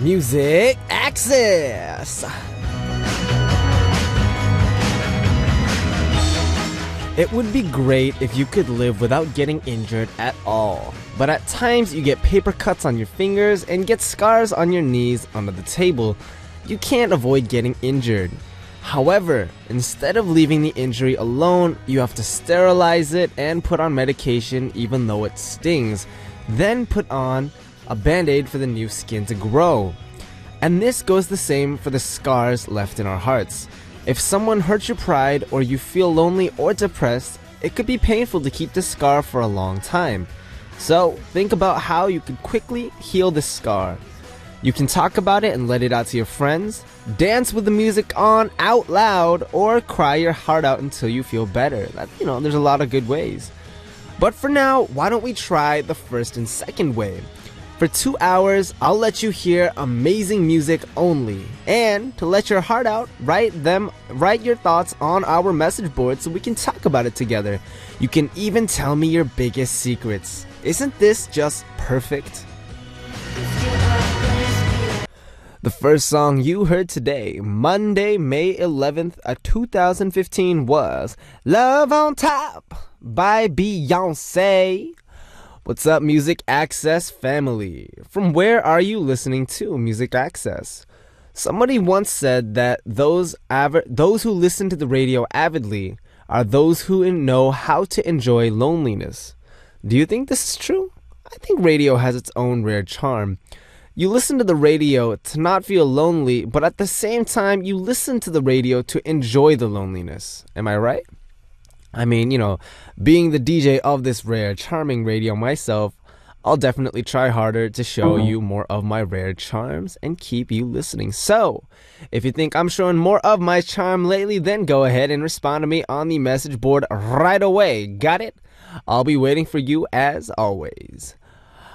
Music Access. It would be great if you could live without getting injured at all. But at times you get paper cuts on your fingers and get scars on your knees under the table. You can't avoid getting injured. However, instead of leaving the injury alone, you have to sterilize it and put on medication even though it stings. Then put on a band-aid for the new skin to grow. And this goes the same for the scars left in our hearts. If someone hurts your pride or you feel lonely or depressed, it could be painful to keep the scar for a long time. So think about how you could quickly heal the scar. You can talk about it and let it out to your friends, dance with the music on out loud, or cry your heart out until you feel better. There's a lot of good ways. But for now, why don't we try the first and second way? For 2 hours, I'll let you hear amazing music only. And to let your heart out, write your thoughts on our message board so we can talk about it together. You can even tell me your biggest secrets. Isn't this just perfect? The first song you heard today, Monday, May 11th, 2015, was Love on Top by Beyonce. What's up, Music Access family? From where are you listening to Music Access? Somebody once said that those who listen to the radio avidly are those who know how to enjoy loneliness. Do you think this is true? I think radio has its own rare charm. You listen to the radio to not feel lonely, but at the same time, you listen to the radio to enjoy the loneliness. Am I right? I mean, being the DJ of this rare, charming radio myself, I'll definitely try harder to show you more of my rare charms and keep you listening. So, if you think I'm showing more of my charm lately, then go ahead and respond to me on the message board right away. Got it? I'll be waiting for you as always.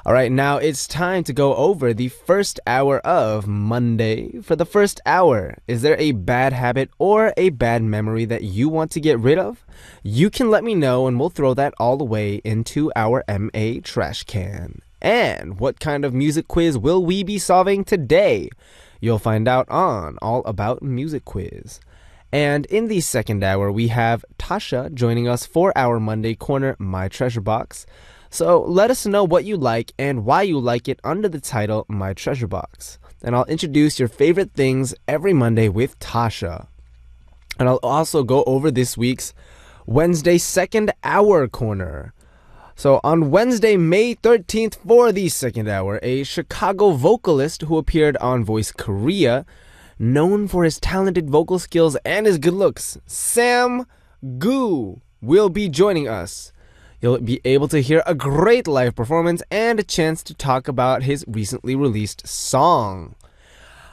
Alright, now it's time to go over the first hour of Monday. For the first hour, is there a bad habit or a bad memory that you want to get rid of? You can let me know and we'll throw that all the way into our MA trash can. And what kind of music quiz will we be solving today? You'll find out on All About Music Quiz. And in the second hour, we have Tasha joining us for our Monday corner, My Treasure Box. So let us know what you like and why you like it under the title My Treasure Box. And I'll introduce your favorite things every Monday with Tasha. And I'll also go over this week's Wednesday second hour corner. So on Wednesday, May 13th for the second hour, a Chicago vocalist who appeared on Voice Korea, known for his talented vocal skills and his good looks, Sam Gu, will be joining us. You'll be able to hear a great live performance and a chance to talk about his recently released song.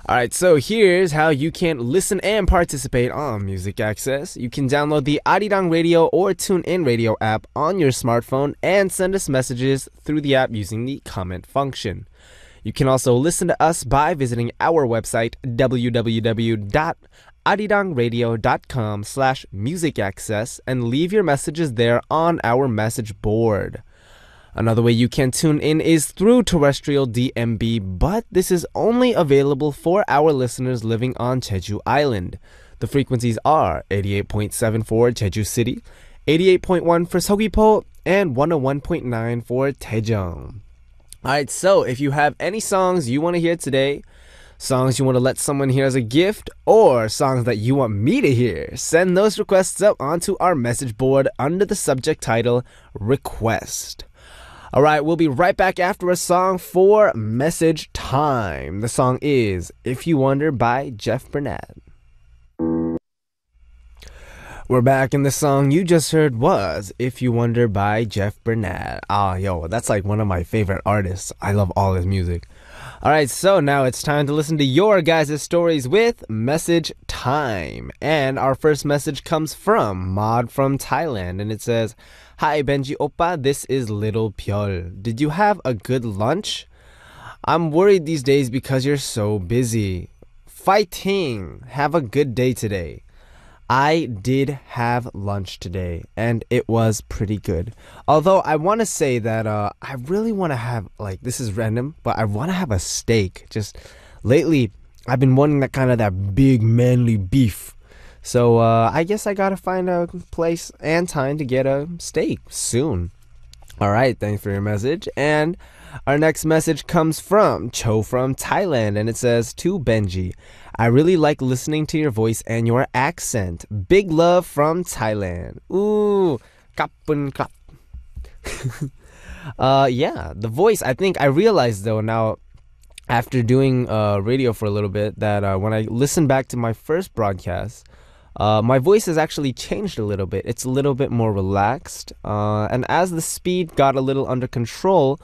Alright, so here's how you can listen and participate on Music Access. You can download the Arirang Radio or TuneIn Radio app on your smartphone and send us messages through the app using the comment function. You can also listen to us by visiting our website, www.arirangradio.com/musicaccess, and leave your messages there on our message board. Another way you can tune in is through terrestrial DMB, but this is only available for our listeners living on Jeju Island. The frequencies are 88.7 for Jeju City, 88.1 for Seogwipo, and 101.9 for Daejeon. Alright, so if you have any songs you want to hear today, songs you want to let someone hear as a gift, or songs that you want me to hear, send those requests up onto our message board under the subject title, Request. Alright, we'll be right back after a song for Message Time. The song is If You Wonder by Jeff Bernat. We're back, and the song you just heard was If You Wonder by Jeff Bernat. That's like one of my favorite artists. I love all his music. Alright, so now it's time to listen to your guys' stories with Message Time. And our first message comes from Maud from Thailand, and it says, Hi Benji Oppa, this is Little Pyeol. Did you have a good lunch? I'm worried these days because you're so busy. Fighting! Have a good day today. I did have lunch today, and it was pretty good. Although I want to say that I really want to have, this is random, but I want to have a steak. Just Lately, I've been wanting that big manly beef. So I guess I gotta find a place and time to get a steak soon. Alright, thanks for your message. And our next message comes from Cho from Thailand, and it says, to Benji, I really like listening to your voice and your accent. Big love from Thailand. Ooh, kapun kap. Yeah, the voice, I think I realized though now, after doing radio for a little bit, that when I listen back to my first broadcast, my voice has actually changed a little bit. It's a little bit more relaxed. And as the speed got a little under control,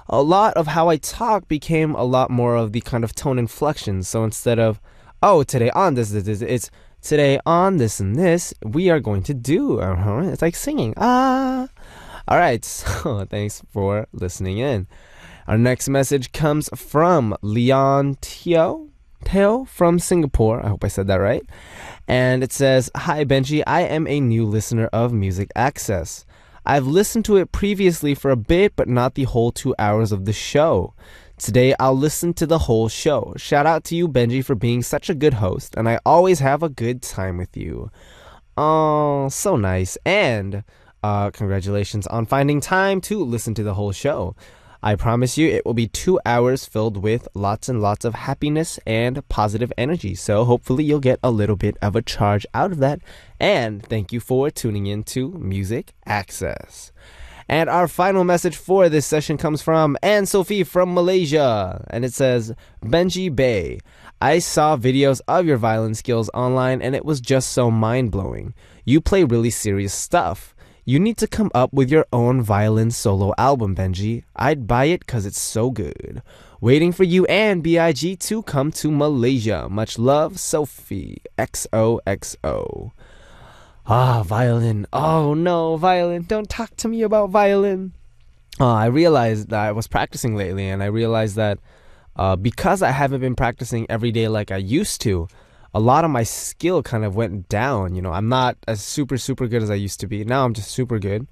a lot of how I talk became a lot more of the kind of tone inflection. So instead of, oh, today on this, it's today on this and this, we are going to do. It's like singing. All right, so thanks for listening in. Our next message comes from Leon Teo from Singapore. I hope I said that right. And it says, hi Benji, I am a new listener of Music Access. I've listened to it previously for a bit, but not the whole 2 hours of the show. Today, I'll listen to the whole show. Shout out to you, Benji, for being such a good host, and I always have a good time with you. Oh, so nice. And congratulations on finding time to listen to the whole show. I promise you it will be 2 hours filled with lots and lots of happiness and positive energy. So hopefully you'll get a little bit of a charge out of that. And thank you for tuning in to Music Access. And our final message for this session comes from Anne Sophie from Malaysia. And it says, Benji Bay, I saw videos of your violin skills online and it was just so mind-blowing. You play really serious stuff. You need to come up with your own violin solo album, Benji. I'd buy it because it's so good. Waiting for you and B.I.G. to come to Malaysia. Much love, Sophie. XOXO. Ah, violin. Oh no, violin. Don't talk to me about violin. I realized that I was practicing lately, and I realized that because I haven't been practicing every day like I used to, a lot of my skill kind of went down. You know, I'm not as super good as I used to be. Now I'm just super good.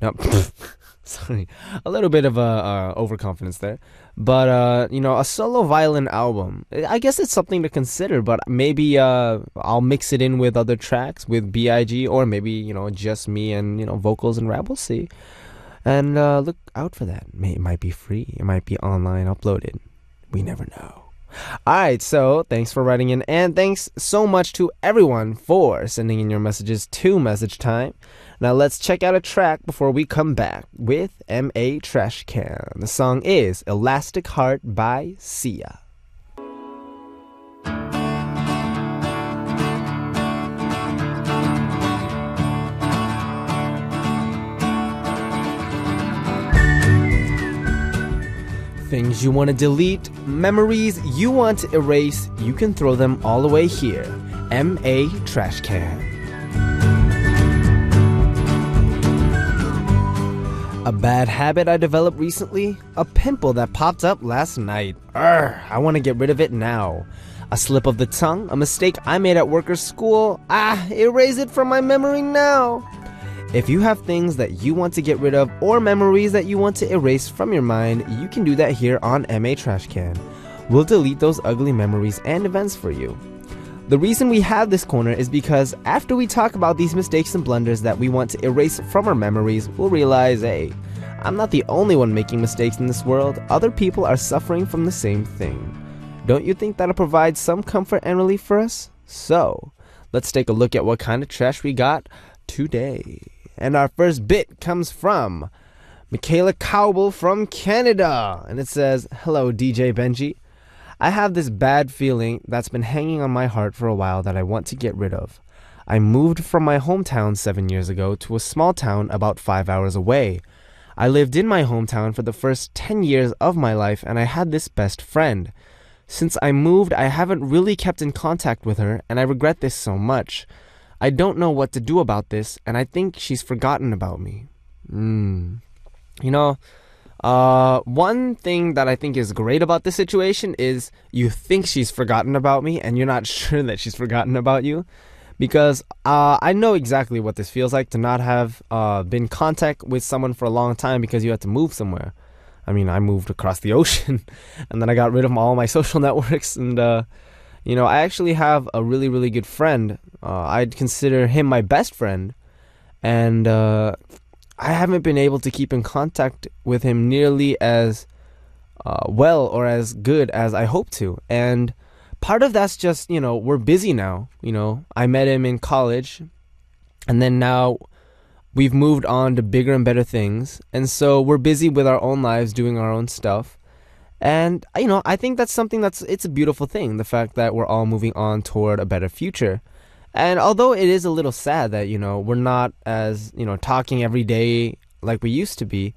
No, sorry, a little bit of overconfidence there. But you know, a solo violin album, I guess it's something to consider. But maybe I'll mix it in with other tracks with B.I.G. or maybe, you know, just me and, you know, vocals and rap. We'll see. And look out for that. It might be free. It might be online uploaded. We never know. Alright, so thanks for writing in, and thanks so much to everyone for sending in your messages to Message Time. Now let's check out a track before we come back with M.A. Trashcan. The song is Elastic Heart by Sia. Things you want to delete, memories you want to erase, you can throw them all away here. M.A. Trashcan. A bad habit I developed recently? A pimple that popped up last night. I want to get rid of it now. A slip of the tongue, a mistake I made at work or school. Erase it from my memory now. If you have things that you want to get rid of or memories that you want to erase from your mind, you can do that here on M.A. Trashcan. We'll delete those ugly memories and events for you. The reason we have this corner is because after we talk about these mistakes and blunders that we want to erase from our memories, we'll realize, hey, I'm not the only one making mistakes in this world. Other people are suffering from the same thing. Don't you think that'll provide some comfort and relief for us? So, let's take a look at what kind of trash we got today. And our first bit comes from Michaela Cowbell from Canada. And it says, hello, DJ Benji. I have this bad feeling that's been hanging on my heart for a while that I want to get rid of. I moved from my hometown 7 years ago to a small town about 5 hours away. I lived in my hometown for the first 10 years of my life, and I had this best friend. Since I moved, I haven't really kept in contact with her, and I regret this so much. I don't know what to do about this, and I think she's forgotten about me. You know, one thing that I think is great about this situation is you think she's forgotten about me, and you're not sure that she's forgotten about you. Because I know exactly what this feels like to not have been in contact with someone for a long time because you had to move somewhere. I mean, I moved across the ocean and then I got rid of all my social networks. And, I actually have a really, really good friend. I'd consider him my best friend. And I haven't been able to keep in contact with him nearly as well or as good as I hope to. And part of that's just, we're busy now. I met him in college, and then now we've moved on to bigger and better things. And so we're busy with our own lives, doing our own stuff. And, I think that's something it's a beautiful thing, the fact that we're all moving on toward a better future. And although it is a little sad that, we're not as, talking every day like we used to be,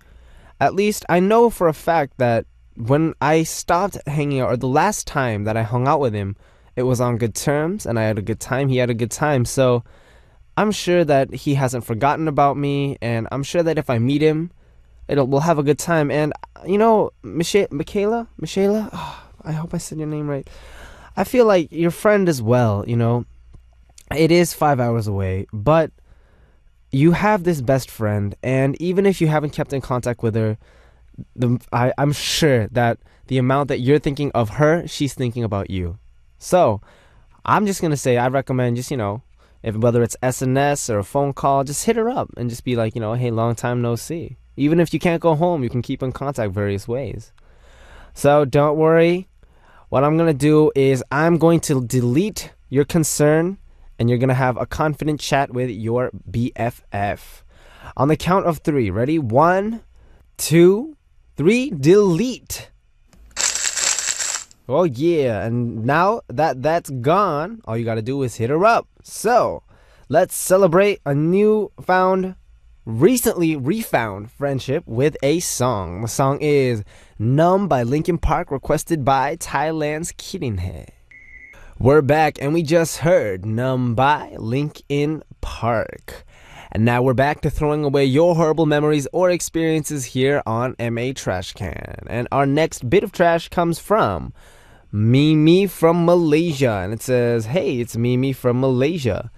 at least I know for a fact that when I stopped hanging out, or the last time that I hung out with him, it was on good terms and I had a good time. He had a good time. So I'm sure that he hasn't forgotten about me, and I'm sure that if I meet him, we'll have a good time. And, Michaela, oh, I hope I said your name right. I feel like your friend as well, It is 5 hours away, but you have this best friend, and even if you haven't kept in contact with her, I'm sure that the amount that you're thinking of her, she's thinking about you. So, I'm just going to say I recommend just, whether it's SNS or a phone call, just hit her up and just be like, hey, long time no see. Even if you can't go home, you can keep in contact various ways. So, don't worry. What I'm going to do is I'm going to delete your concern, and you're going to have a confident chat with your BFF. On the count of 3. Ready? 1, 2, 3. Delete. Oh, yeah. And now that that's gone, all you got to do is hit her up. So, let's celebrate a recently refound friendship with a song. The song is Numb by Linkin Park, requested by Thailand's Kirinhe. We're back, and we just heard Numb by Linkin Park. And now we're back to throwing away your horrible memories or experiences here on MA Trash Can. And our next bit of trash comes from Mimi from Malaysia. And it says, hey, it's Mimi from Malaysia.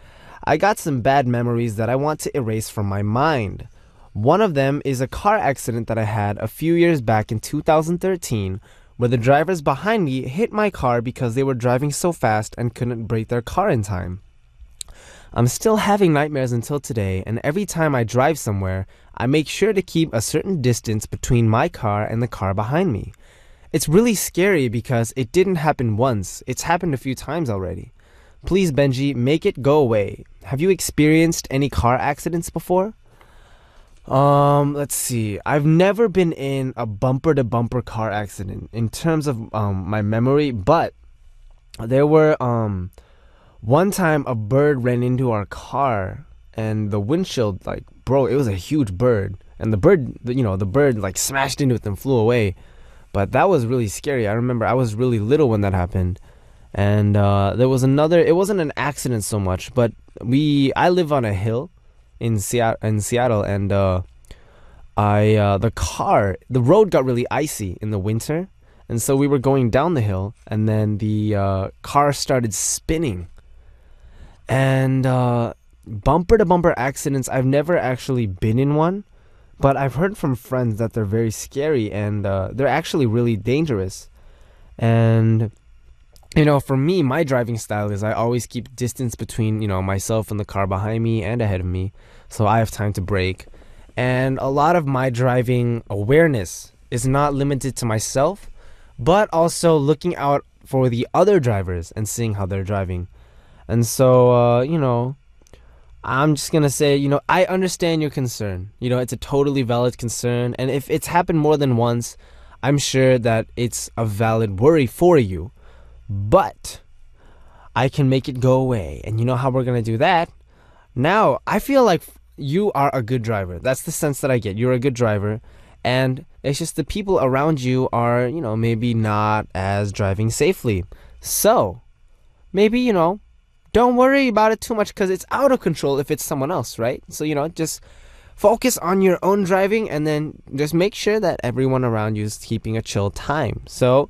I got some bad memories that I want to erase from my mind. One of them is a car accident that I had a few years back in 2013, where the drivers behind me hit my car because they were driving so fast and couldn't brake their car in time. I'm still having nightmares until today, and every time I drive somewhere, I make sure to keep a certain distance between my car and the car behind me. It's really scary because it didn't happen once, it's happened a few times already. Please, Benji, make it go away. Have you experienced any car accidents before? Let's see. I've never been in a bumper-to-bumper car accident in terms of my memory, but there were one time a bird ran into our car, and the windshield, like, bro, it was a huge bird, and the bird like smashed into it and flew away. But that was really scary. I remember I was really little when that happened. And there was another, it wasn't an accident so much, but I live on a hill in Seattle, and the road got really icy in the winter, and so we were going down the hill, and then the car started spinning. And bumper to bumper accidents, I've never actually been in one, but I've heard from friends that they're very scary, and they're actually really dangerous. And for me, my driving style is I always keep distance between, myself and the car behind me and ahead of me, so I have time to brake. And a lot of my driving awareness is not limited to myself, but also looking out for the other drivers and seeing how they're driving. And so, I'm just going to say, I understand your concern. It's a totally valid concern. And if it's happened more than once, I'm sure that it's a valid worry for you. But I can make it go away. And you know how we're going to do that? Now, I feel like you are a good driver. That's the sense that I get. You're a good driver. And it's just the people around you are, maybe not as driving safely. So, maybe, don't worry about it too much because it's out of control if it's someone else, right? So, just focus on your own driving and then just make sure that everyone around you is keeping a chill time. So,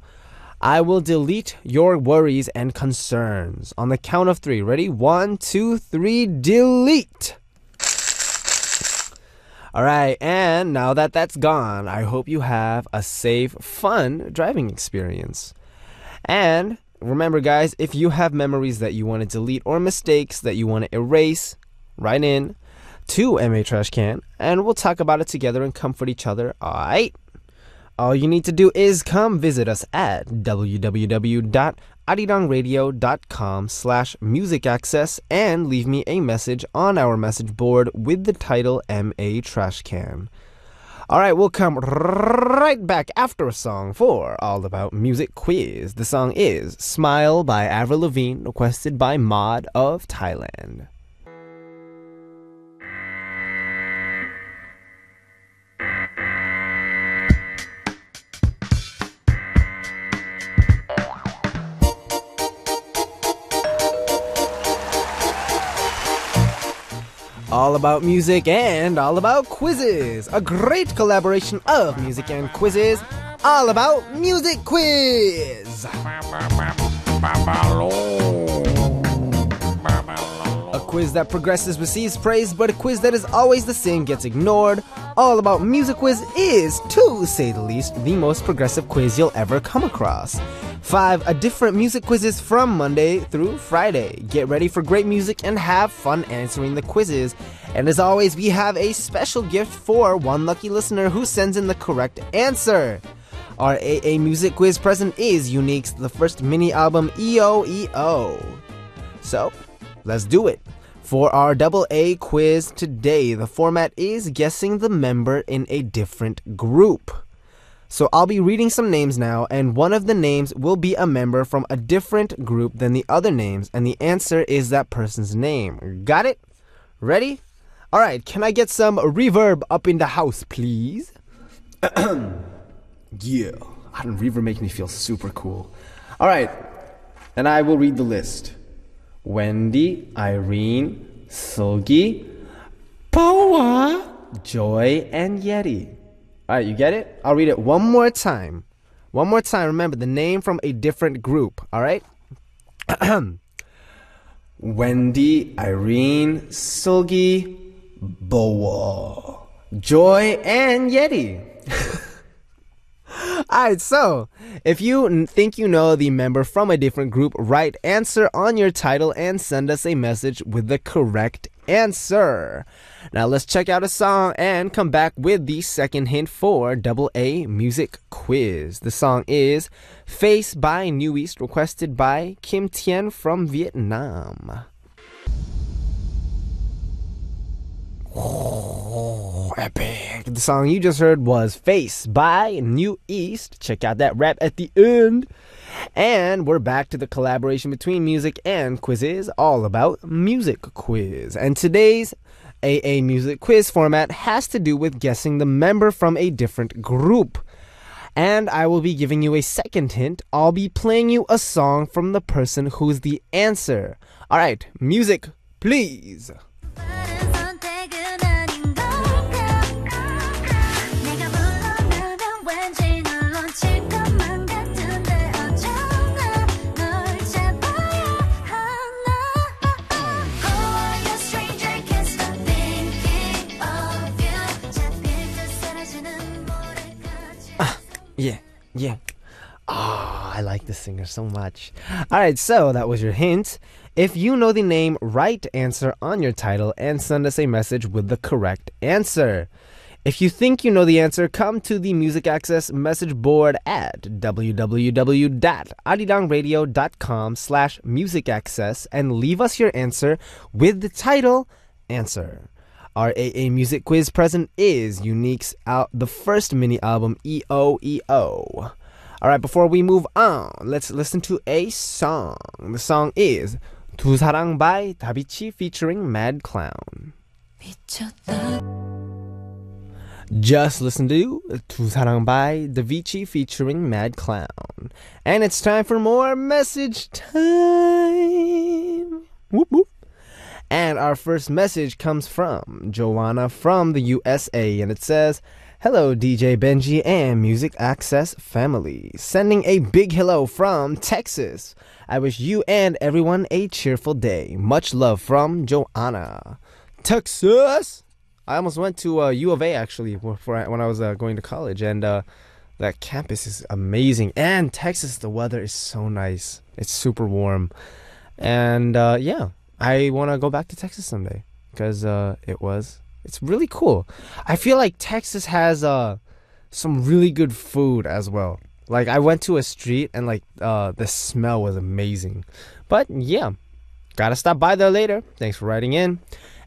I will delete your worries and concerns. On the count of 3. Ready? 1, 2, 3, delete. Alright, and now that that's gone, I hope you have a safe, fun driving experience. And remember, guys, if you have memories that you want to delete or mistakes that you want to erase, write in to MA Trash Can, and we'll talk about it together and comfort each other. Alright? All you need to do is come visit us at www.arirangradio.com/musicaccess and leave me a message on our message board with the title MA Trash Can. Alright, we'll come right back after a song for All About Music Quiz. The song is Smile by Avril Lavigne, requested by Maud of Thailand. All about music and all about quizzes. A great collaboration of music and quizzes. All about Music Quiz. A quiz that progresses receives praise, but a quiz that is always the same gets ignored. All About Music Quiz is, to say the least, the most progressive quiz you'll ever come across. 5 different music quizzes from Monday through Friday. Get ready for great music and have fun answering the quizzes. And as always, we have a special gift for one lucky listener who sends in the correct answer. Our AA Music Quiz present is Unique's the first mini album EOEO. So, let's do it. For our AA quiz today, the format is guessing the member in a different group. So I'll be reading some names now, and one of the names will be a member from a different group than the other names, and the answer is that person's name. Got it? Ready? Alright, can I get some reverb up in the house, please? Yeah, reverb makes me feel super cool. Alright, and I will read the list. Wendy, Irene, Sogi, Poa, Joy, and Yeti. Alright, you get it? I'll read it one more time. One more time. Remember, the name from a different group. Alright? Wendy, Irene, Sogi, Boa, Joy, and Yeti. Alright, so if you think you know the member from a different group, write answer on your title and send us a message with the correct answer. Now let's check out a song and come back with the second hint for AA Music Quiz. The song is Face by New East, requested by Kim Tien from Vietnam. Oh, epic. The song you just heard was Face by New East. Check out that rap at the end. And we're back to the collaboration between music and quizzes, all about Music Quiz. And today's AA Music Quiz format has to do with guessing the member from a different group. And I will be giving you a second hint. I'll be playing you a song from the person who's the answer. Alright, music, please. Yeah. Oh, I like this singer so much. Alright, so that was your hint. If you know the name, write answer on your title and send us a message with the correct answer. If you think you know the answer, come to the Music Access message board at www.arirangradio.com/musicaccess and leave us your answer with the title answer. Our AA Music Quiz present is Unique's the first mini album EOEO. Alright, before we move on, let's listen to a song. The song is 두 사랑 by 다비치 featuring Mad Clown. Just listen to 두 사랑 by 다비치 featuring Mad Clown. And it's time for more message time. Whoop whoop. And our first message comes from Joanna from the USA, and it says, "Hello DJ Benji and Music Access family. Sending a big hello from Texas. I wish you and everyone a cheerful day. Much love from Joanna." Texas! I almost went to U of A actually when I was going to college, and that campus is amazing. And Texas, the weather is so nice. It's super warm, and yeah, I want to go back to Texas someday because it's really cool. I feel like Texas has some really good food as well. Like I went to a street and like the smell was amazing. But yeah, gotta stop by there later. Thanks for writing in.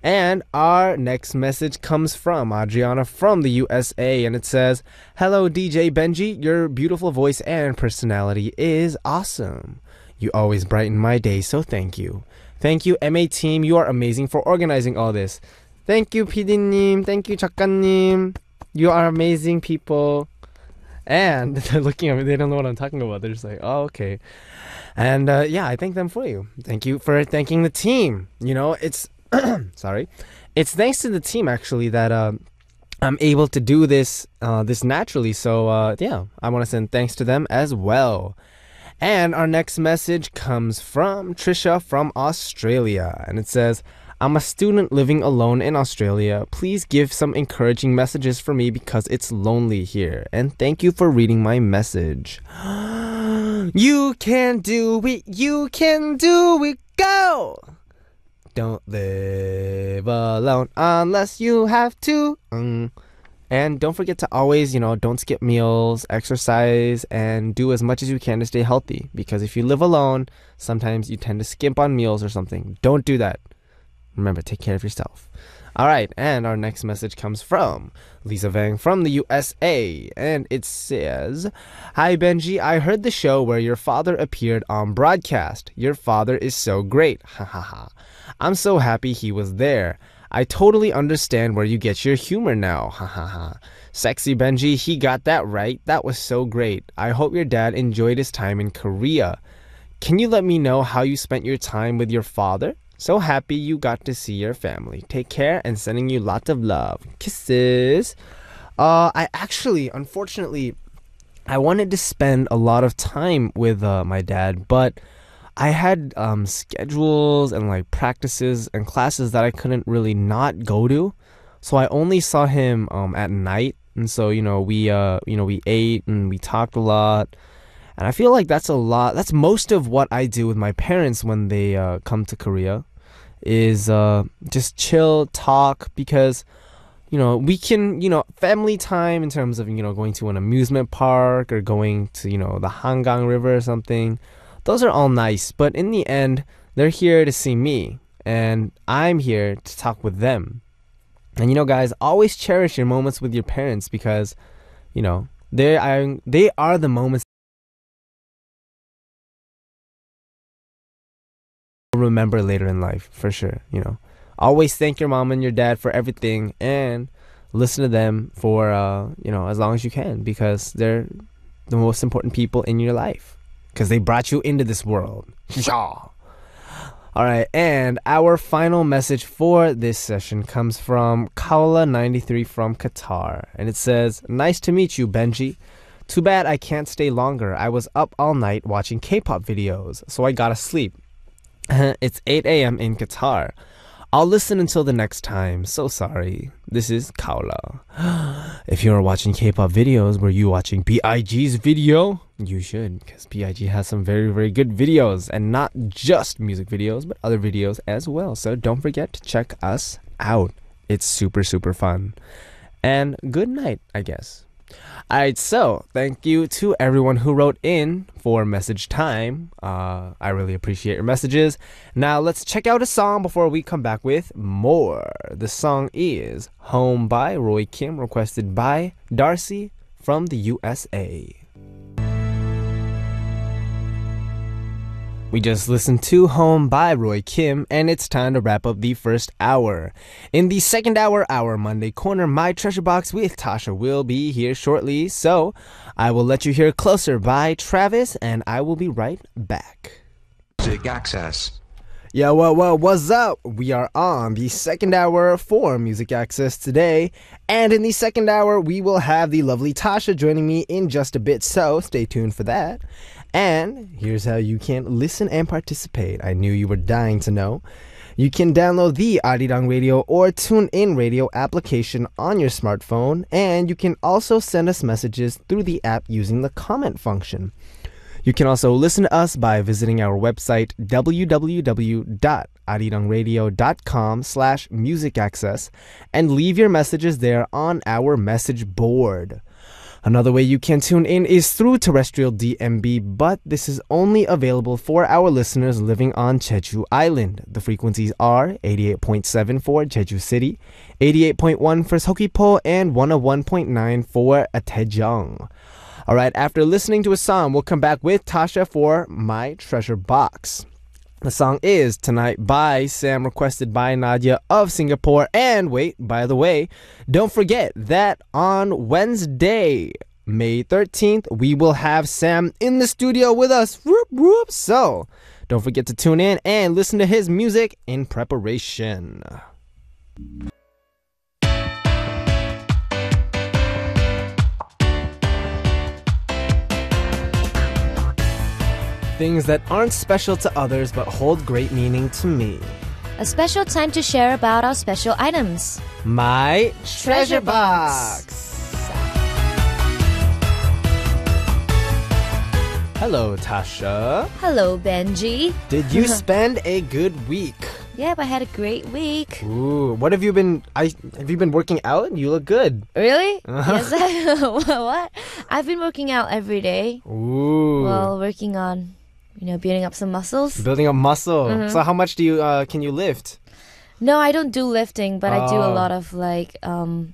And our next message comes from Adriana from the USA, and it says, "Hello DJ Benji, your beautiful voice and personality is awesome. You always brighten my day, so thank you. Thank you MA team, you are amazing for organizing all this. Thank you PD님, thank you 작가님. You are amazing people." And they're looking at me, they don't know what I'm talking about. They're just like, oh, okay. And yeah, I thank them for you. Thank you for thanking the team. You know, it's sorry, it's thanks to the team actually that I'm able to do this naturally. So yeah, I want to send thanks to them as well. And our next message comes from Trisha from Australia, and it says, "I'm a student living alone in Australia. Please give some encouraging messages for me because it's lonely here. And thank you for reading my message." You can do it, you can do it, go! Don't live alone unless you have to. And don't forget to always, don't skip meals, exercise, and do as much as you can to stay healthy. Because if you live alone, sometimes you tend to skimp on meals or something. Don't do that. Remember, take care of yourself. All right, and our next message comes from Lisa Vang from the USA, and it says, "Hi Benji, I heard the show where your father appeared on broadcast. Your father is so great. Ha ha ha. I'm so happy he was there. I totally understand where you get your humor now. Ha ha ha. Sexy Benji, he got that right. That was so great. I hope your dad enjoyed his time in Korea. Can you let me know how you spent your time with your father? So happy you got to see your family. Take care and sending you lots of love. Kisses." I actually, unfortunately, I wanted to spend a lot of time with my dad, but I had schedules and like practices and classes that I couldn't really not go to. So I only saw him at night. And so, we ate and we talked a lot. And I feel like that's a lot. That's most of what I do with my parents when they come to Korea, is just chill, talk, because we can, family time in terms of going to an amusement park or going to the Hangang River or something. Those are all nice, but in the end, they're here to see me, and I'm here to talk with them. And guys, always cherish your moments with your parents because they are the moments remember later in life, for sure. Always thank your mom and your dad for everything, and listen to them for as long as you can, because they're the most important people in your life, because they brought you into this world. All right, and our final message for this session comes from Kaula93 from Qatar, and it says, "Nice to meet you, Benji. Too bad I can't stay longer. I was up all night watching K-pop videos, so I gotta sleep. It's 8 a.m. in Qatar. I'll listen until the next time. So sorry." This is Kaula. If you're watching K-pop videos, were you watching B.I.G's video? You should, because B.I.G has some very, very good videos, and not just music videos, but other videos as well. So don't forget to check us out. It's super, super fun. And good night, I guess. Alright, so thank you to everyone who wrote in for message time. I really appreciate your messages. Now let's check out a song before we come back with more. The song is Home by Roy Kim, requested by Darcy from the USA. We just listened to Home by Roy Kim, and it's time to wrap up the first hour. In the second hour, our Monday Corner, My Treasure Box with Tasha will be here shortly, so I will let you hear Closer by Travis, and I will be right back. Music Access. Yeah, what's up? We are on the second hour for Music Access today, and in the second hour, we will have the lovely Tasha joining me in just a bit, so stay tuned for that. And here's how you can listen and participate. I knew you were dying to know. You can download the Arirang Radio or TuneIn Radio application on your smartphone, and you can also send us messages through the app using the comment function. You can also listen to us by visiting our website www.arirangradio.com/musicaccess and leave your messages there on our message board. Another way you can tune in is through terrestrial DMB, but this is only available for our listeners living on Jeju Island. The frequencies are 88.7 for Jeju City, 88.1 for Seogwipo, and 101.9 for Daejeong. All right, after listening to a song, we'll come back with Tasha for My Treasure Box. The song is Tonight by Sam, requested by Nadia of Singapore. And wait, by the way, don't forget that on Wednesday, May 13th, we will have Sam in the studio with us. Whoop, whoop. So don't forget to tune in and listen to his music in preparation. Things that aren't special to others but hold great meaning to me. A special time to share about our special items. My treasure box. Hello, Tasha. Hello, Benji. Did you spend a good week? Yep, I had a great week. Ooh, what have you been? Have you been working out? You look good. Really? Yes, what? I've been working out every day. Ooh. Well, working on, building up some muscles. Building up muscle. So how much do you can you lift? No, I don't do lifting, but I do a lot of cardio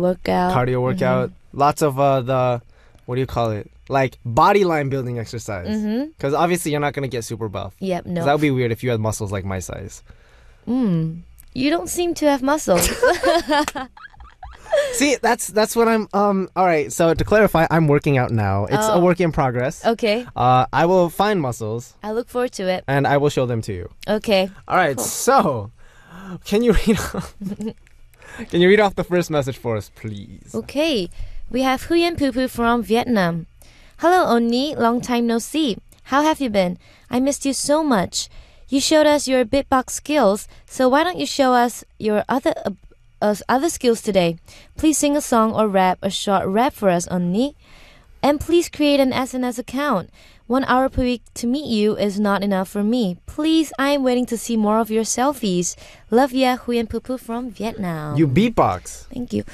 workout. Cardio workout. Lots of the, what do you call it? Like body line building exercise. Because obviously you're not going to get super buff. Yep, no. That would be weird if you had muscles like my size. You don't seem to have muscles. See, that's what I'm all right, so to clarify, I'm working out now. It's a work in progress. Okay. I will find muscles. I look forward to it. And I will show them to you. Okay. All right. Cool. So, can you read off the first message for us, please? Okay. We have Huyen Pupu from Vietnam. Hello, Onni. Long time no see. How have you been? I missed you so much. You showed us your beatbox skills, so why don't you show us your other skills today? Please sing a song or rap a short rap for us, Onni. And please create an SNS account. 1 hour per week to meet you is not enough for me. Please, I am waiting to see more of your selfies. Love ya, Huyen Pupu from Vietnam. You beatbox? Thank you.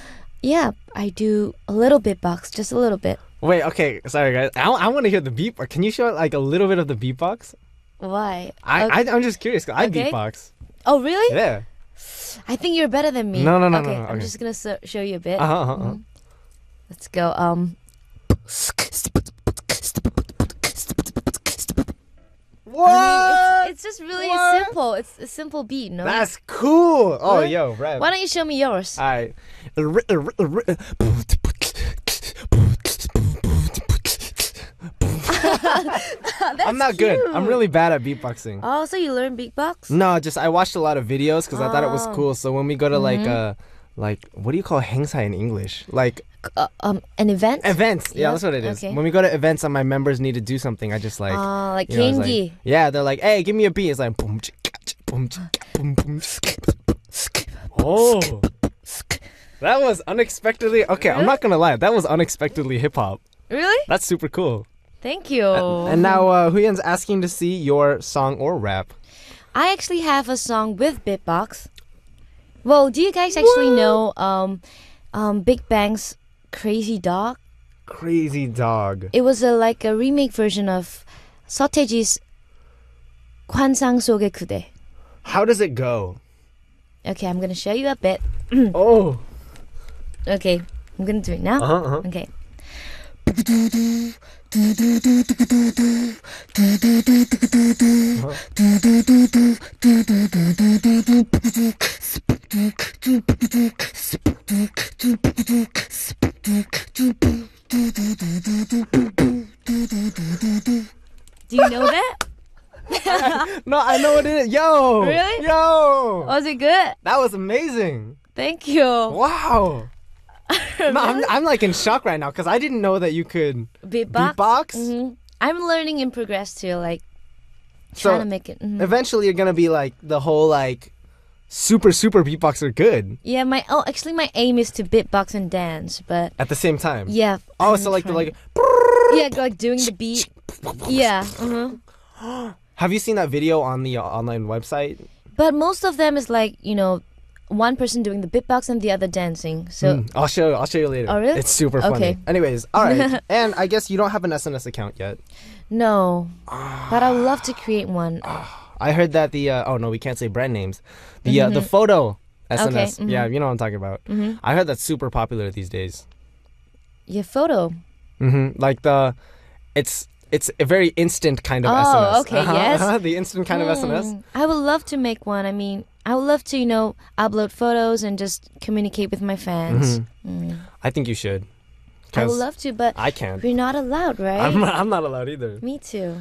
Yeah, I do a little beatbox, just a little bit. Wait, okay, sorry guys. I want to hear the beatbox. Can you show like a little bit of the beatbox? Why? I'm just curious. I Okay. beatbox. Oh, really? Yeah. I think you're better than me. No. Okay, I'm Okay. just gonna show you a bit. Let's go. What? I mean, it's just really simple. It's a simple beat, no? That's cool. Oh, Really? yo, rap. Why don't you show me yours? All right. I'm not good. I'm really bad at beatboxing. Oh, so you learn beatbox? No, just I watched a lot of videos because I thought it was cool. So when we go to like what do you call 행사 in English? Like An event? events. Yeah, Yeah, that's what it is. okay. When we go to events and my members need to do something, I just like Like you know, it's like- 개인기. yeah, they're like, hey, give me a beat. It's like boom, boom, boom, boom. Oh, that was unexpectedly okay. I'm not gonna lie, that was unexpectedly hip hop. Really? That's super cool. Thank you. And now Huyen's asking to see your song or rap. I actually have a song with beatbox. Well, do you guys actually know Big Bang's Crazy Dog? Crazy Dog. It was like a remake version of 서태지's 환상 속의 그대. How does it go? Okay, I'm gonna show you a bit. Oh. Okay, I'm gonna do it now. Okay. Do you know that? No, I know what it is. Yo. Really? Yo. Was it good? That was amazing. Thank you. Wow. No, I'm like in shock right now because I didn't know that you could Beatbox? beatbox. I'm learning in progress too. Like, Trying to make it. Eventually you're gonna be like the whole like super beatboxer good. Yeah, actually my aim is to beatbox and dance, but At the same time. yeah. Oh, I'm so like the trying. like. Yeah, like doing the beat. Yeah. Have you seen that video on the online website? But most of them is like, one person doing the beatbox and the other dancing. So I'll show you later. Oh, really? It's super funny. Okay. Anyways, all right. And I guess you don't have an SNS account yet. no, but I would love to create one. I heard that the oh no, we can't say brand names. The photo SNS. Okay, Yeah, you know what I'm talking about. I heard that's super popular these days. Your photo. Like it's a very instant kind of SNS. Oh, okay, yes. The instant kind of SNS. I would love to make one. I mean, I would love to, upload photos and just communicate with my fans. I think you should. I would 'Cause love to, but I can't. we're not allowed, right? I'm not allowed either. Me too.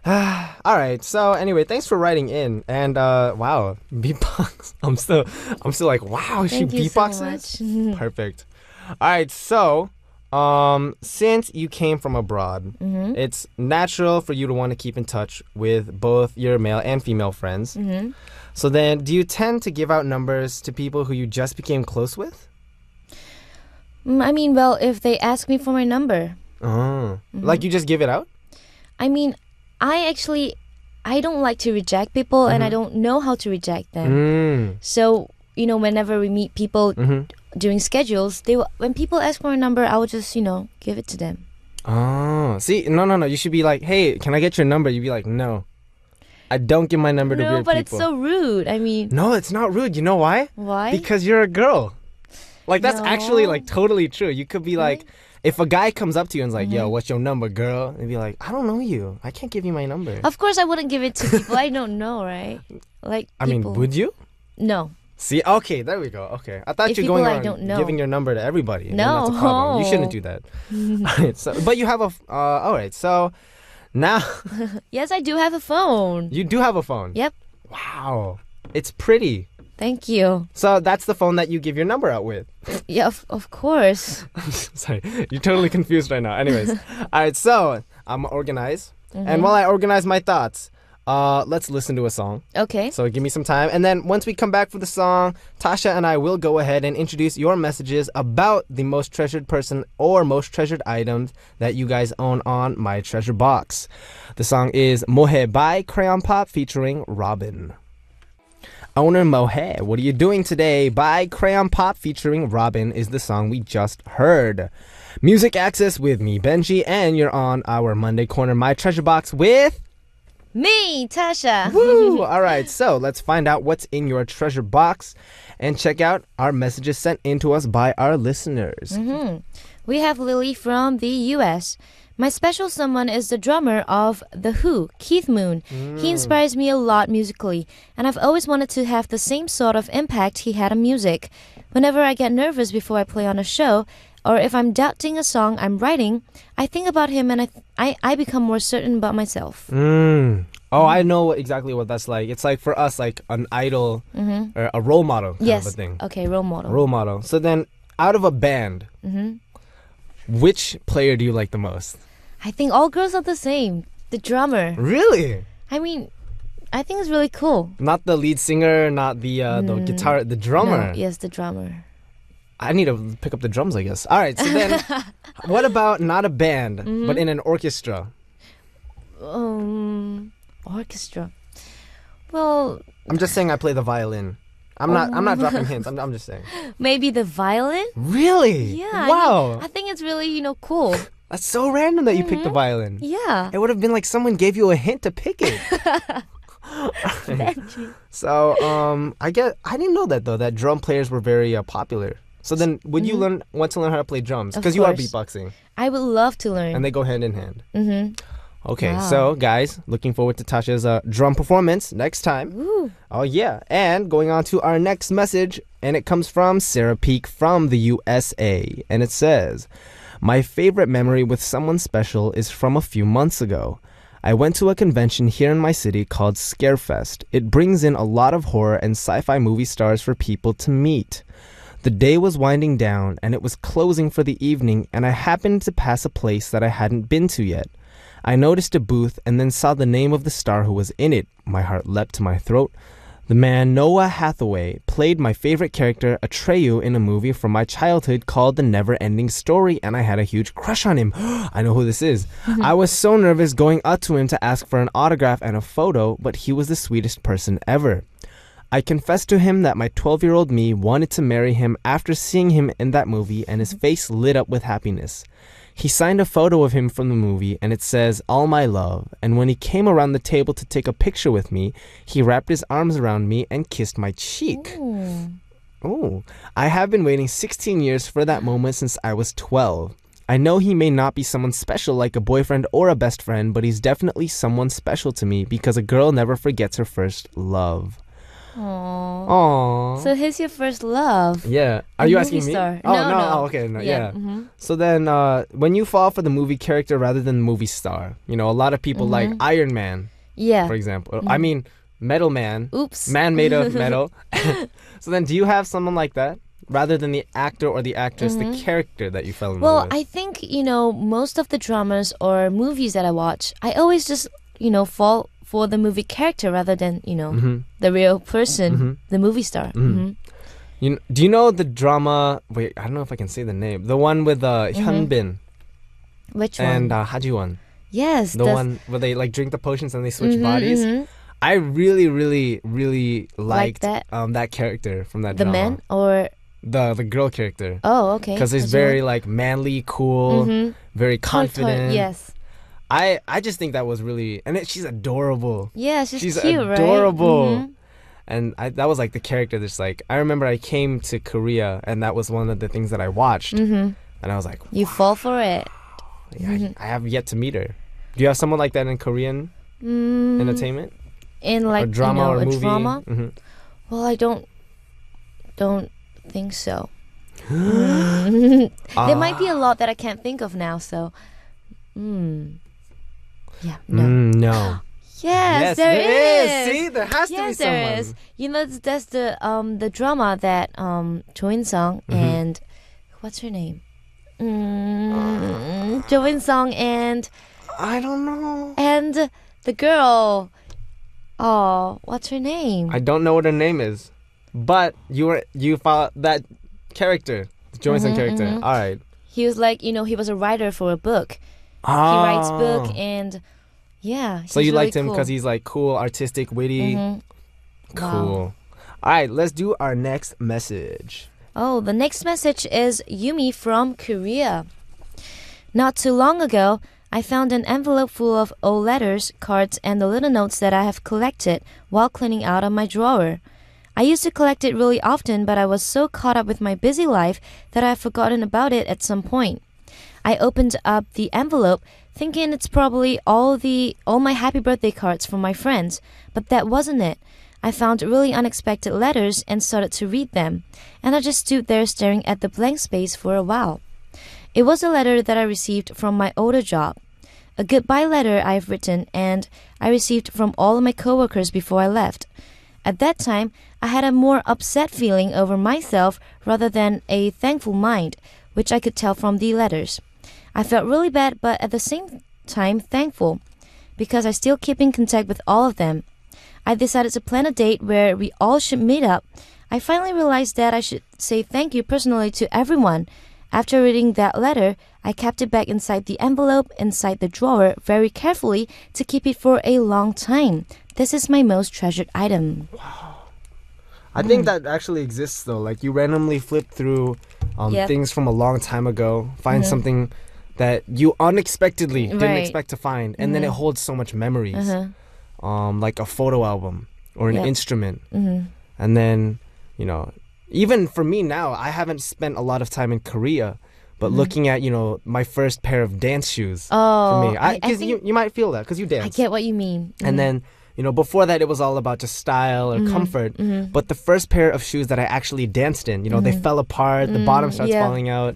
All right. So anyway, thanks for writing in. And wow, beatbox. I'm still like, wow, Thank she you so beatboxes. much. Perfect. All right. So, since you came from abroad, it's natural for you to want to keep in touch with both your male and female friends. So then, do you tend to give out numbers to people who you just became close with? I mean, well, if they ask me for my number. Oh, like you just give it out? I mean, I don't like to reject people and I don't know how to reject them. So, whenever we meet people doing schedules, when people ask for a number, I will just, give it to them. Oh, see, no. You should be like, hey, can I get your number? You'd be like, no. I don't give my number to weird people. No, but it's so rude. I mean... No, it's not rude. You know why? Why? Because you're a girl. Like, that's No. actually, like, totally true. You could be like, if a guy comes up to you and is like, yo, what's your number, girl? And be like, I don't know you. I can't give you my number. Of course I wouldn't give it to people I don't know, right? Like, I mean, people. would you? No. See, okay, there we go. Okay. I thought If you're going people I around don't know. giving your number to everybody. And No. That's a problem. You shouldn't do that. All right, so, but you have a... all right, so now... Yes, I do have a phone. You do have a phone? Yep. Wow. It's pretty. Thank you. So that's the phone that you give your number out with. Yeah, of course. Sorry, you're totally confused right now. Anyways, all right, so I'm organized. And while I organize my thoughts, let's listen to a song. Okay. So give me some time. And then once we come back for the song, Tasha and I will go ahead and introduce your messages about the most treasured person or most treasured items that you guys own on My Treasure Box. The song is Mohe by Crayon Pop featuring Robin. Owner Mohe, what are you doing today? By Crayon Pop featuring Robin is the song we just heard. Music Access with me, Benji, and you're on our Monday Corner My Treasure Box with... Me, Tasha. Woo! All right, so let's find out what's in your treasure box and check out our messages sent in to us by our listeners. We have Lily from the U.S. My special someone is the drummer of The Who, Keith Moon. He inspires me a lot musically, and I've always wanted to have the same sort of impact he had on music. Whenever I get nervous before I play on a show, or if I'm doubting a song I'm writing, I think about him and I become more certain about myself. Oh, I know exactly what that's like. It's like for us, like an idol or a role model kind of a thing. Okay, role model. Role model. So then, out of a band, which player do you like the most? I think all girls are the same. The drummer. Really? I mean, I think it's really cool. Not the lead singer, not the guitar, the drummer. No, yes, the drummer. I need to pick up the drums, I guess. All right, so then, what about not a band, but in an orchestra? Orchestra. Well, I'm just saying I play the violin. I'm not dropping hints. I'm just saying. maybe the violin? Really? Yeah. Wow. I think it's really, cool. That's so random that you picked the violin. Yeah. It would have been like someone gave you a hint to pick it. So, I didn't know that though, that drum players were very popular. So then, would you want to learn how to play drums? Of Because you are course. beatboxing. I would love to learn. And they go hand in hand. Okay, Wow. so guys, looking forward to Tasha's drum performance next time. Woo. Oh yeah, and going on to our next message, and it comes from Sarah Peak from the USA, and it says, my favorite memory with someone special is from a few months ago. I went to a convention here in my city called Scarefest. It brings in a lot of horror and sci-fi movie stars for people to meet. The day was winding down, and it was closing for the evening, and I happened to pass a place that I hadn't been to yet. I noticed a booth and then saw the name of the star who was in it. My heart leapt to my throat. The man, Noah Hathaway, played my favorite character, Atreyu, in a movie from my childhood called The Never-Ending Story, and I had a huge crush on him. I know who this is. I was so nervous going up to him to ask for an autograph and a photo, but he was the sweetest person ever. I confessed to him that my 12-year-old me wanted to marry him after seeing him in that movie, and his face lit up with happiness. He signed a photo of him from the movie, and it says, "All my love." And when he came around the table to take a picture with me, he wrapped his arms around me and kissed my cheek. Oh, I have been waiting 16 years for that moment since I was 12. I know he may not be someone special like a boyfriend or a best friend, but he's definitely someone special to me because a girl never forgets her first love. Aww. Aww. So he's your first love. Yeah. Are A you movie asking me? star. Oh, No, no. no. Oh, okay. No, yeah. Mhm. So then, when you fall for the movie character rather than the movie star, you know, a lot of people like Iron Man, Yeah. for example. I mean, Metal Man. Oops. Man made of metal. So then, do you have someone like that? Rather than the actor or the actress, the character that you fell in Well, love with? I think, most of the dramas or movies that I watch, I always just, fall for the movie character rather than, the real person, the movie star. Do you know the drama? Wait, I don't know if I can say the name. The one with Hyunbin Which one? and Ha Ji-won. Yes. The one where they like drink the potions and they switch bodies. I really, really, really liked that? that character from that The drama. man or... The girl character. Oh, okay. Because he's very like manly, cool, very confident. Yes. I just think that was really... And she's adorable. Yeah, she's cute, adorable. right? And that was like the character that's like... I remember I came to Korea and that was one of the things that I watched. And I was like... You fall for it. Yeah, I have yet to meet her. Do you have someone like that in Korean entertainment? In like, a drama or a movie? drama? Well, I don't think so. There might be a lot that I can't think of now, so... Yeah, no. No. Yes, there is. See, there has to be Yes, someone. there is. That's the drama that Jo In-sung and what's her name? Jo In-sung and I don't know. the girl. Oh, what's her name? I don't know what her name is, but you found that character, the Jo In-sung character. All right. He was like, he was a writer for a book. He writes book and yeah. So he's you really liked him cool. because he's like cool, artistic, witty. Cool. Wow. All right, let's do our next message. Oh, the next message is Yumi from Korea. Not too long ago, I found an envelope full of old letters, cards, and the little notes that I have collected while cleaning out of my drawer. I used to collect it really often, but I was so caught up with my busy life that I have forgotten about it at some point. I opened up the envelope thinking it's probably all my happy birthday cards from my friends, but that wasn't it. I found really unexpected letters and started to read them, and I just stood there staring at the blank space for a while. It was a letter that I received from my older job. A goodbye letter I've written and I received from all of my coworkers before I left. At that time, I had a more upset feeling over myself rather than a thankful mind, which I could tell from the letters. I felt really bad, but at the same time thankful, because I still keep in contact with all of them. I decided to plan a date where we all should meet up. I finally realized that I should say thank you personally to everyone. After reading that letter, I kept it back inside the envelope, inside the drawer, very carefully to keep it for a long time. This is my most treasured item. I think that actually exists though. Like you randomly flip through Yep. things from a long time ago, find something that you unexpectedly didn't Right. expect to find, and then it holds so much memories. Like a photo album or an Yep. instrument. And then, even for me now, I haven't spent a lot of time in Korea, but looking at, my first pair of dance shoes for me. I Because think you might feel that because you dance. I get what you mean. And then, before that, it was all about just style or comfort. But the first pair of shoes that I actually danced in, they fell apart, the bottom starts yeah. falling out.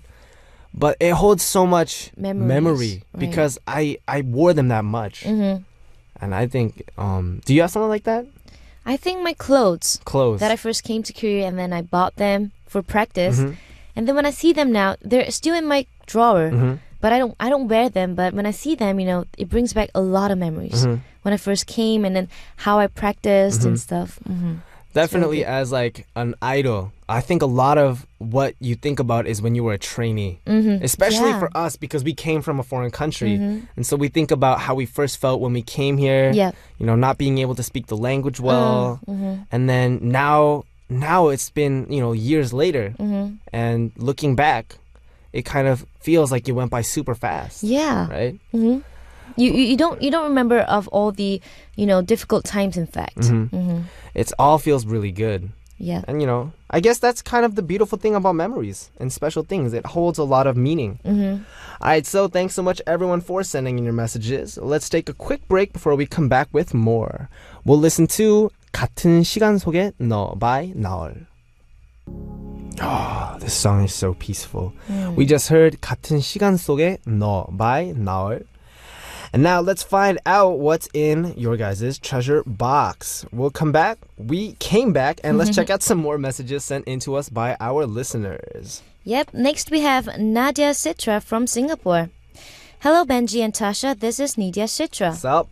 But it holds so much Memories, memory right. because I wore them that much. And I think, do you have something like that? I think my clothes Clothes. that I first came to Korea and then I bought them for practice. And then when I see them now, they're still in my drawer. but I don't wear them. But when I see them, it brings back a lot of memories. When I first came, and then how I practiced and stuff. Definitely as like an idol. I think a lot of what you think about is when you were a trainee. Especially for us, because we came from a foreign country. And so we think about how we first felt when we came here. Not being able to speak the language well. And then now it's been, years later. And looking back, it kind of feels like it went by super fast. Right? You don't remember of all the difficult times, in fact. It all feels really good. And I guess that's kind of the beautiful thing about memories and special things. It holds a lot of meaning. All right, so thanks so much everyone for sending in your messages. Let's take a quick break before we come back with more. We'll listen to 같은 시간 속에 너 by 나얼. Oh, this song is so peaceful. We just heard 같은 시간 속에 너 by 나얼. And now let's find out what's in your guys' treasure box. We'll come back. We came back, and let's check out some more messages sent in to us by our listeners. Yep. Next we have Nadia Sitra from Singapore. Hello, Benji and Tasha. This is Nadia Sitra. What's up?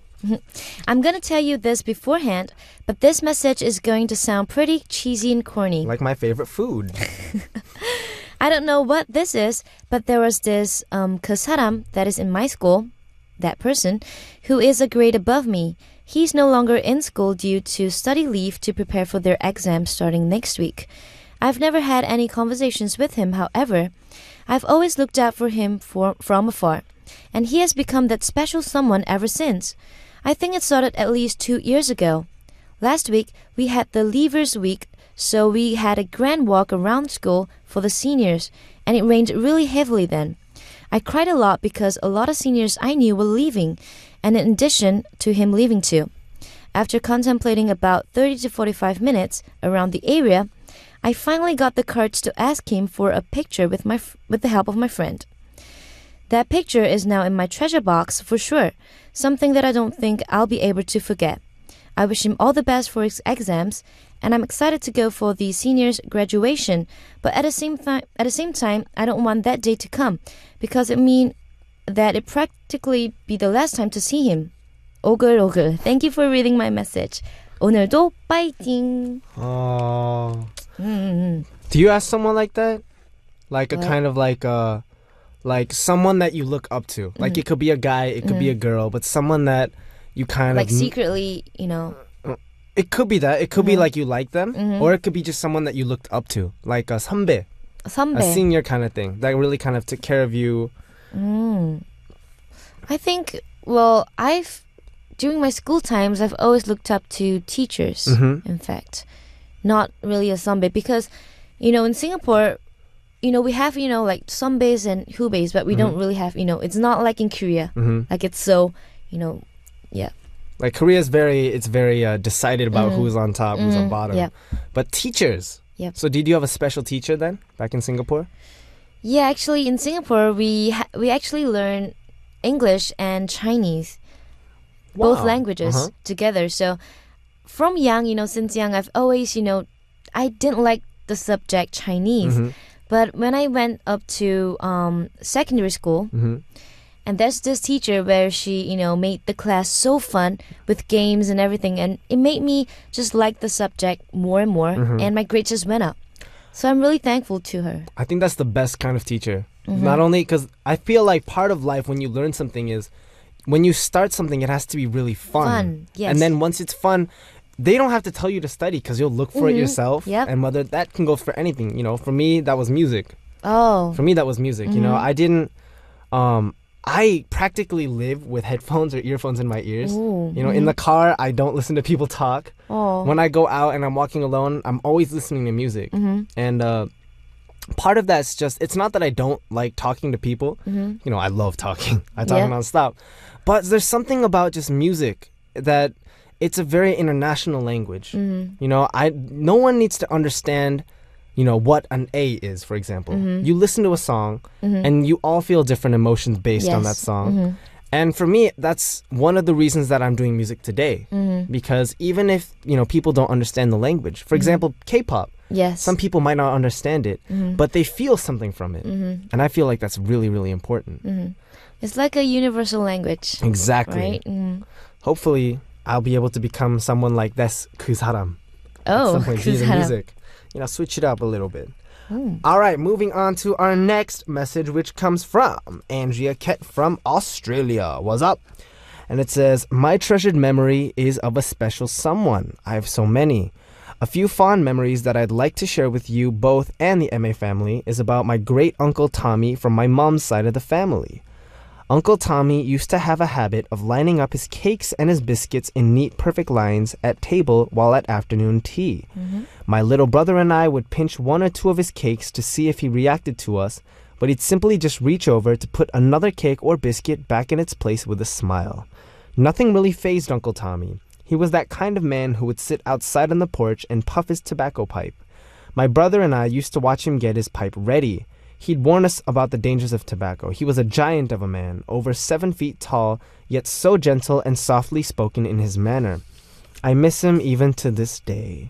I'm going to tell you this beforehand, but this message is going to sound pretty cheesy and corny. Like my favorite food. I don't know what this is, but there was this 그 사람 that is in my school, that person, who is a grade above me. He's no longer in school due to study leave to prepare for their exams starting next week. I've never had any conversations with him, however. I've always looked out for him from afar, and he has become that special someone ever since. I think it started at least 2 years ago. Last week, we had the Leavers Week, so we had a grand walk around school for the seniors, and it rained really heavily then. I cried a lot because a lot of seniors I knew were leaving, and in addition to him leaving too. After contemplating about 30 to 45 minutes around the area, I finally got the courage to ask him for a picture with the help of my friend. That picture is now in my treasure box for sure, something that I don't think I'll be able to forget. I wish him all the best for his exams, and I'm excited to go for the seniors' graduation. But at the same time, I don't want that day to come, because it means that it practically be the last time to see him. 오글오글. Thank you for reading my message. 오늘도 파이팅. Oh. Do you ask someone like that? Like what? A kind of like someone that you look up to. Like it could be a guy, it could be a girl, but someone that you kind like of secretly, It could be that. It could be like you like them, or it could be just someone that you looked up to, like a 선배, a senior kind of thing that really kind of took care of you. I think, during my school times, I've always looked up to teachers, in fact. Not really a 선배, because, in Singapore, we have, like 선배s and 후배s, but we don't really have, it's not like in Korea. Like it's so, yeah. Like Korea is very decided about who's on top, who's on bottom. Yeah. But teachers. Yep. So did you have a special teacher then back in Singapore? Yeah, actually in Singapore we actually learn English and Chinese, both languages together. So from young, since young, I've always, I didn't like the subject Chinese. But when I went up to secondary school, and there's this teacher where she, made the class so fun with games and everything. And it made me just like the subject more and more. And my grades just went up. So I'm really thankful to her. I think that's the best kind of teacher. Not only because I feel like part of life when you learn something is when you start something, it has to be really fun. Yes. And then once it's fun, they don't have to tell you to study because you'll look for it yourself. Yep. And whether that can go for anything. For me, that was music. Oh. For me, that was music. I didn't... I practically live with headphones or earphones in my ears. Ooh, in the car, I don't listen to people talk. Oh. When I go out and I'm walking alone, I'm always listening to music. And part of that's just, it's not that I don't like talking to people. I love talking. I talk nonstop. But there's something about just music that it's a very international language. No one needs to understand what an A is, for example. You listen to a song and you all feel different emotions based on that song. And for me, that's one of the reasons that I'm doing music today. Because even if, people don't understand the language, for example, K-pop, Yes. Some people might not understand it, but they feel something from it. And I feel like that's really, really important. It's like a universal language. Exactly. Right? Hopefully, I'll be able to become someone like this 그 사람. At Oh, some point, 그 be the 사람. music. Switch it up a little bit. All right, moving on to our next message, which comes from Andrea Kett from Australia. What's up? And it says, my treasured memory is of a special someone. I have so many. A few fond memories that I'd like to share with you both and the MA family is about my great uncle Tommy from my mom's side of the family. Uncle Tommy used to have a habit of lining up his cakes and his biscuits in neat, perfect lines at table while at afternoon tea. My little brother and I would pinch one or two of his cakes to see if he reacted to us, but he'd simply just reach over to put another cake or biscuit back in its place with a smile. Nothing really fazed Uncle Tommy. He was that kind of man who would sit outside on the porch and puff his tobacco pipe. My brother and I used to watch him get his pipe ready. He'd warn us about the dangers of tobacco. He was a giant of a man, over 7 feet tall, yet so gentle and softly spoken in his manner. I miss him even to this day.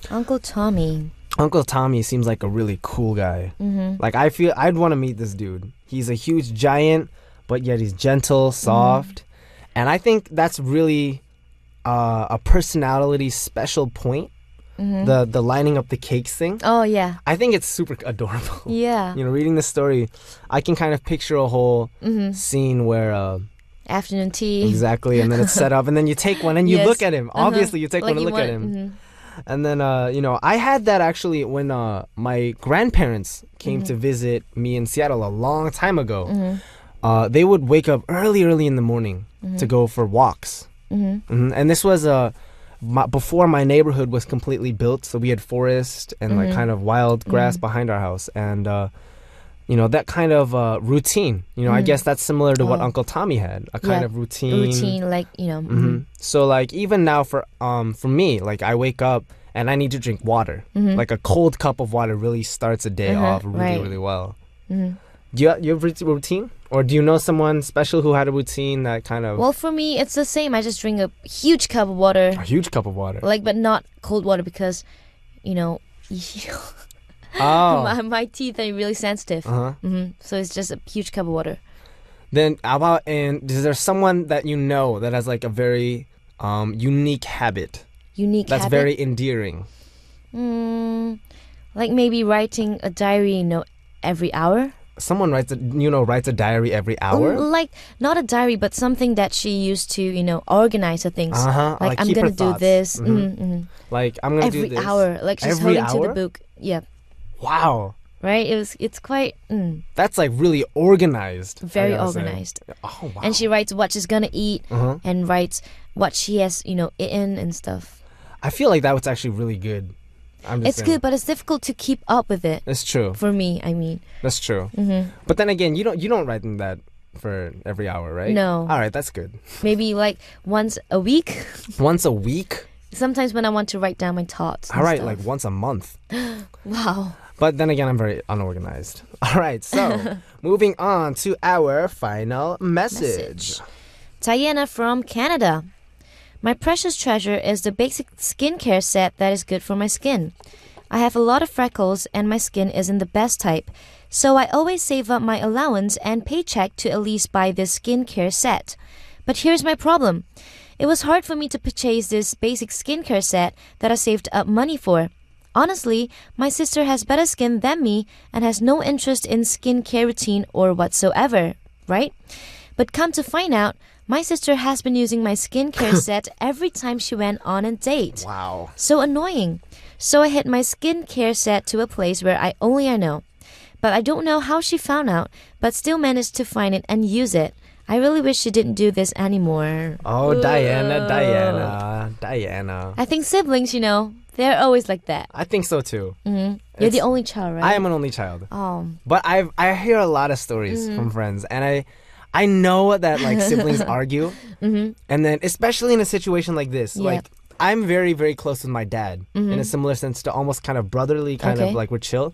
Uncle Tommy. Uncle Tommy seems like a really cool guy. Like, I feel I'd want to meet this dude. He's a huge giant, but yet he's gentle, soft. And I think that's really a personality special point. The lining up the cakes thing. Oh, yeah. I think it's super adorable. Yeah. Reading the story, I can kind of picture a whole scene where... afternoon tea. Exactly, and then it's set up, and then you take one and you Yes. look at him. Obviously, you take Like one and you look at want- him. And then, I had that actually when my grandparents came to visit me in Seattle a long time ago. They would wake up early in the morning to go for walks. And this was before my neighborhood was completely built, so we had forest and like kind of wild grass behind our house. And, that kind of routine, I guess that's similar to what Uncle Tommy had, a kind of routine. Routine, like, So like even now for me, like I wake up and I need to drink water. Like a cold cup of water really starts a day off really, right. really well. Do you have a routine? Or do you know someone special who had a routine that kind of... Well, for me, it's the same. I just drink a huge cup of water. A huge cup of water. Like, but not cold water because, my teeth are really sensitive. So it's just a huge cup of water. Then how about, and is there someone that you know that has like a very unique habit? That's very endearing. Like maybe writing a diary, every hour. Someone writes a diary every hour? Like, not a diary, but something that she used to, organize her things. Like, I'm keep going her to do thoughts. this. Like, I'm going to do this. Every hour. Like, she's Every holding to the hour? book. Yeah. Wow. Right? It's quite... That's like really organized. very I gotta say. organized. Oh, wow. And she writes what she's going to eat and writes what she has, eaten and stuff. I feel like that was actually really good. It's good, but it's difficult to keep up with it. It's true. For me, I mean. That's true. But then again, you don't write in that for every hour, right? No. All right, that's good. Maybe like once a week. Once a week? Sometimes when I want to write down my thoughts. All right, like once a month. Wow. But then again, I'm very unorganized. All right, so moving on to our final message. Diana from Canada. My precious treasure is the basic skincare set that is good for my skin. I have a lot of freckles and my skin isn't the best type, so I always save up my allowance and paycheck to at least buy this skincare set. But here's my problem. It was hard for me to purchase this basic skincare set that I saved up money for. Honestly, my sister has better skin than me and has no interest in skincare routine or whatsoever, right? But come to find out, my sister has been using my skincare set every time she went on a date. Wow. So annoying. So I hid my skincare set to a place where I know. But I don't know how she found out, but still managed to find it and use it. I really wish she didn't do this anymore. Oh, Diana. I think siblings, they're always like that. I think so too. You're the only child, right? I am an only child. Oh. But I hear a lot of stories from friends, and I know that like siblings argue, and then especially in a situation like this, like I'm very, very close with my dad in a similar sense to almost kind of brotherly, kind of like we're chill,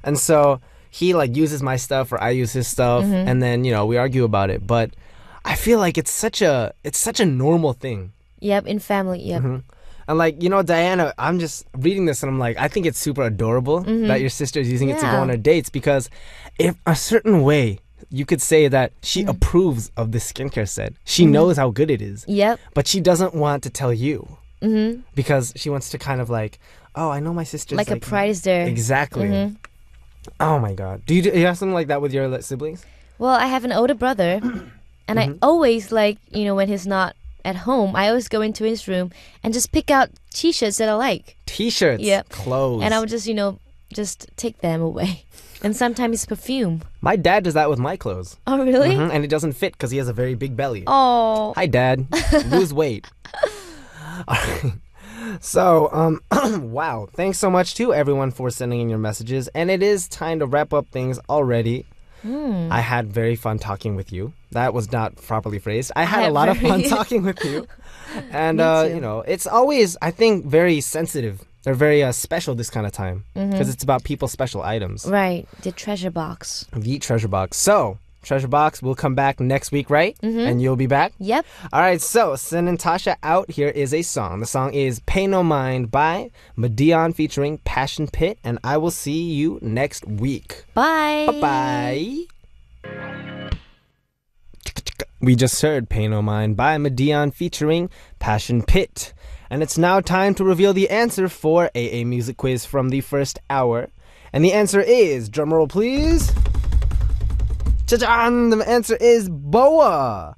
and so he like uses my stuff or I use his stuff, and then we argue about it. But I feel like it's such a normal thing. Yep, in family. Yep. And like, Diana, I'm just reading this and I'm like, I think it's super adorable that your sister is using it to go on her dates, because if a certain way you could say that she approves of this skincare set. She knows how good it is. Yep. But she doesn't want to tell you. Because she wants to kind of like, oh, I know my sister's like a pride is there. Exactly. Oh my God. Do you have something like that with your siblings? Well, I have an older brother, and I always when he's not at home, I always go into his room and just pick out t-shirts that I like. T-shirts? Yep. Clothes. And I would just take them away. And sometimes it's perfume. My dad does that with my clothes. Oh, really? And it doesn't fit because he has a very big belly. Oh. Hi, Dad. Lose weight. All right. So, wow. Thanks so much to everyone for sending in your messages. And it is time to wrap up things already. I had very fun talking with you. That was not properly phrased. I had a lot of fun talking with you. And, it's always, I think, very sensitive. They're very special this kind of time because it's about people's special items. Right. The treasure box. The treasure box. So, treasure box will come back next week, right? And you'll be back? Yep. All right, so sending Tasha out, here is a song. The song is Pay No Mind by Medion featuring Passion Pit, and I will see you next week. Bye. Bye-bye. We just heard Pay No Mind by Medion featuring Passion Pit. And it's now time to reveal the answer for AA Music Quiz from the first hour. And the answer is, drumroll please. Cha-chan! The answer is BOA.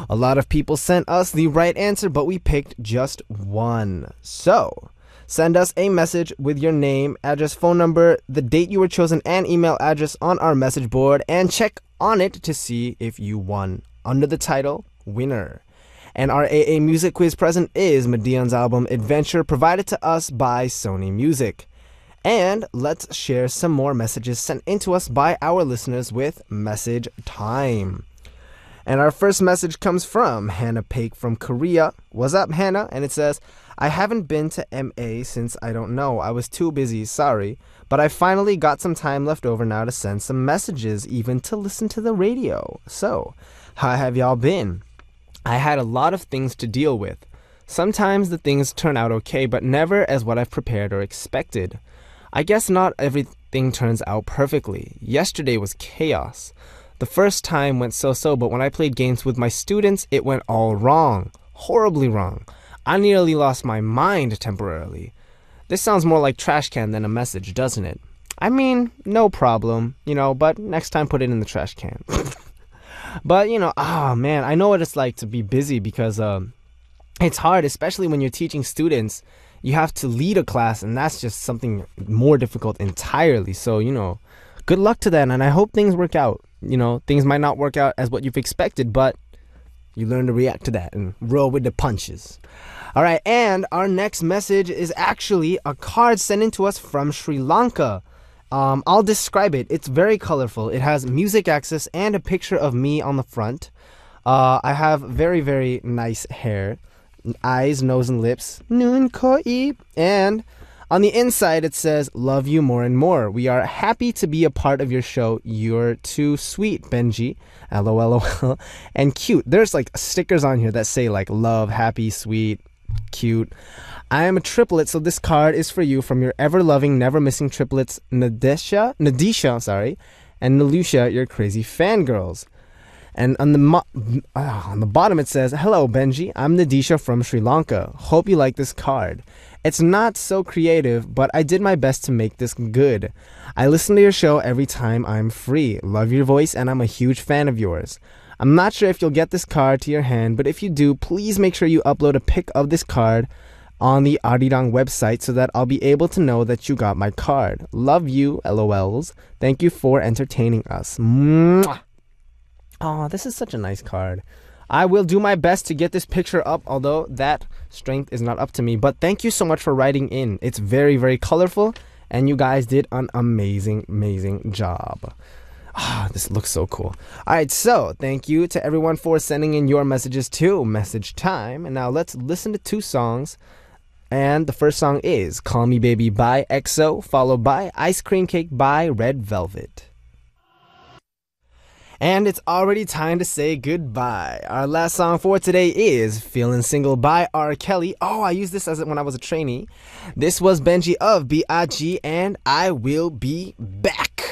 A lot of people sent us the right answer, but we picked just one. So, send us a message with your name, address, phone number, the date you were chosen, and email address on our message board, and check on it to see if you won under the title Winner. And our AA Music Quiz present is Medion's album Adventure, provided to us by Sony Music. And let's share some more messages sent in to us by our listeners with Message Time. And our first message comes from Hannah Paik from Korea. What's up, Hannah? And it says, I haven't been to MA since I don't know. I was too busy, sorry. But I finally got some time left over now to send some messages, even to listen to the radio. So, how have y'all been? I had a lot of things to deal with. Sometimes the things turn out okay, but never as what I've prepared or expected. I guess not everything turns out perfectly. Yesterday was chaos. The first time went so-so, but when I played games with my students, it went all wrong. Horribly wrong. I nearly lost my mind temporarily. This sounds more like trash can than a message, doesn't it? I mean, no problem, but next time put it in the trash can. But, man, I know what it's like to be busy because it's hard, especially when you're teaching students. You have to lead a class, and that's just something more difficult entirely. So, good luck to that, and I hope things work out. Things might not work out as what you've expected, but you learn to react to that and roll with the punches. All right, and our next message is actually a card sent in to us from Sri Lanka. I'll describe it. It's very colorful. It has music access and a picture of me on the front. I have very, very nice hair. Eyes, nose, and lips. Nun koi. And on the inside, it says, love you more and more. We are happy to be a part of your show. You're too sweet, Benji. LOL. And cute. There's like stickers on here that say like love, happy, sweet, cute. I am a triplet, so this card is for you from your ever-loving, never-missing triplets, Nadisha, and Nalusha, your crazy fangirls. And on the bottom it says, hello, Benji. I'm Nadisha from Sri Lanka. Hope you like this card. It's not so creative, but I did my best to make this good. I listen to your show every time I'm free. Love your voice, and I'm a huge fan of yours. I'm not sure if you'll get this card to your hand, but if you do, please make sure you upload a pic of this card on the Arirang website so that I'll be able to know that you got my card. Love you, LOLs. Thank you for entertaining us. Mwah. Oh, this is such a nice card. I will do my best to get this picture up, although that strength is not up to me. But thank you so much for writing in. It's very, very colorful, and you guys did an amazing, amazing job. Ah, this looks so cool. All right, so thank you to everyone for sending in your messages to Message Time. And now let's listen to two songs. And the first song is Call Me Baby by EXO, followed by Ice Cream Cake by Red Velvet. And it's already time to say goodbye. Our last song for today is Feeling Single by R. Kelly. Oh, I used this when I was a trainee. This was Benji of B.I.G. and I will be back.